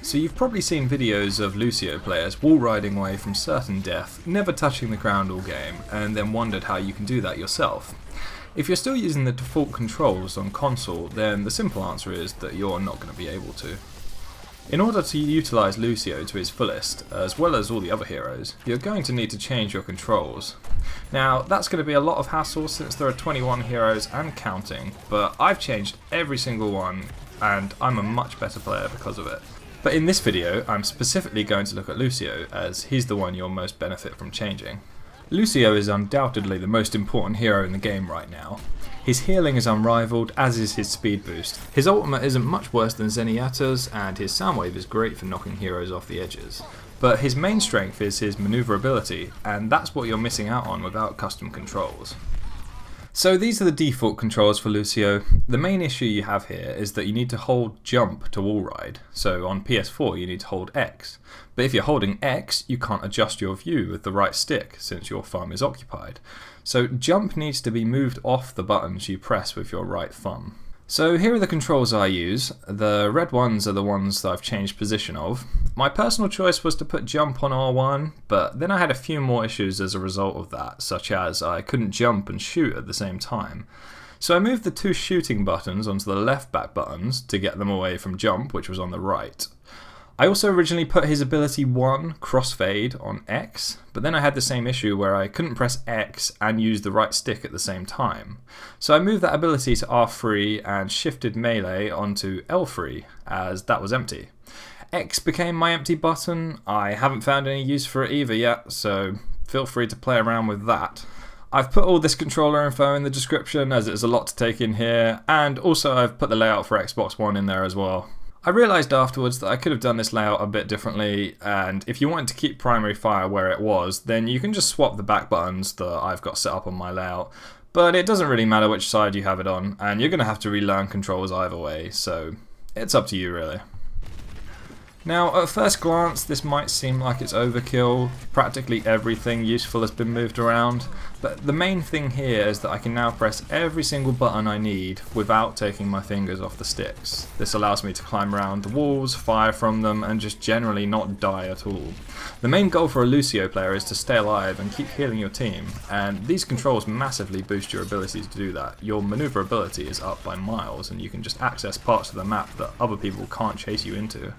So you've probably seen videos of Lucio players wall riding away from certain death, never touching the ground all game, and then wondered how you can do that yourself. If you're still using the default controls on console, then the simple answer is that you're not going to be able to. In order to utilise Lucio to his fullest, as well as all the other heroes, you're going to need to change your controls. Now, that's going to be a lot of hassle since there are 21 heroes and counting, but I've changed every single one, and I'm a much better player because of it. But in this video, I'm specifically going to look at Lucio, as he's the one you'll most benefit from changing. Lucio is undoubtedly the most important hero in the game right now. His healing is unrivaled, as is his speed boost. His ultimate isn't much worse than Zenyatta's, and his Soundwave is great for knocking heroes off the edges. But his main strength is his maneuverability, and that's what you're missing out on without custom controls. So these are the default controls for Lucio. The main issue you have here is that you need to hold jump to wallride. So on PS4 you need to hold X. But if you're holding X, you can't adjust your view with the right stick since your thumb is occupied. So jump needs to be moved off the buttons you press with your right thumb. So here are the controls I use. The red ones are the ones that I've changed position of. My personal choice was to put jump on R1, but then I had a few more issues as a result of that, such as I couldn't jump and shoot at the same time. So I moved the two shooting buttons onto the left back buttons to get them away from jump, which was on the right. I also originally put his ability 1, Crossfade, on X, but then I had the same issue where I couldn't press X and use the right stick at the same time. So I moved that ability to R3 and shifted melee onto L3, as that was empty. X became my empty button. I haven't found any use for it either yet, so feel free to play around with that. I've put all this controller info in the description as it's a lot to take in here, and also I've put the layout for Xbox One in there as well. I realised afterwards that I could have done this layout a bit differently, and if you wanted to keep primary fire where it was, then you can just swap the back buttons that I've got set up on my layout. But it doesn't really matter which side you have it on, and you're going to have to relearn controls either way, so it's up to you really. Now, at first glance, this might seem like it's overkill. Practically everything useful has been moved around, but the main thing here is that I can now press every single button I need without taking my fingers off the sticks. This allows me to climb around the walls, fire from them, and just generally not die at all. The main goal for a Lucio player is to stay alive and keep healing your team, and these controls massively boost your ability to do that. Your maneuverability is up by miles, and you can just access parts of the map that other people can't chase you into.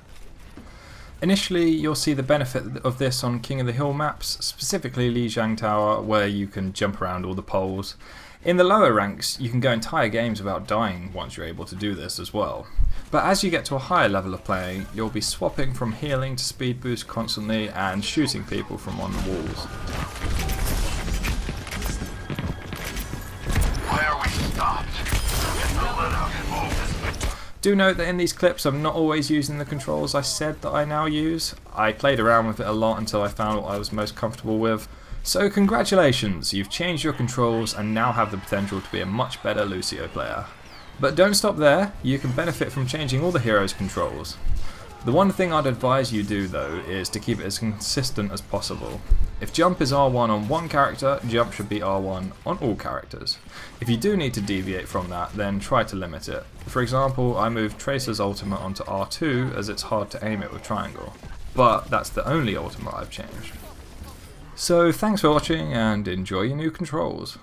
Initially, you'll see the benefit of this on King of the Hill maps, specifically Lijiang Tower, where you can jump around all the poles. In the lower ranks, you can go entire games without dying once you're able to do this as well. But as you get to a higher level of playing, you'll be swapping from healing to speed boost constantly and shooting people from on the walls. Why are we stopped? Do note that in these clips I'm not always using the controls I said that I now use. I played around with it a lot until I found what I was most comfortable with. So congratulations, you've changed your controls and now have the potential to be a much better Lucio player. But don't stop there, you can benefit from changing all the heroes' controls. The one thing I'd advise you do though is to keep it as consistent as possible. If jump is R1 on one character, jump should be R1 on all characters. If you do need to deviate from that, then try to limit it. For example, I moved Tracer's ultimate onto R2 as it's hard to aim it with triangle. But that's the only ultimate I've changed. So thanks for watching and enjoy your new controls.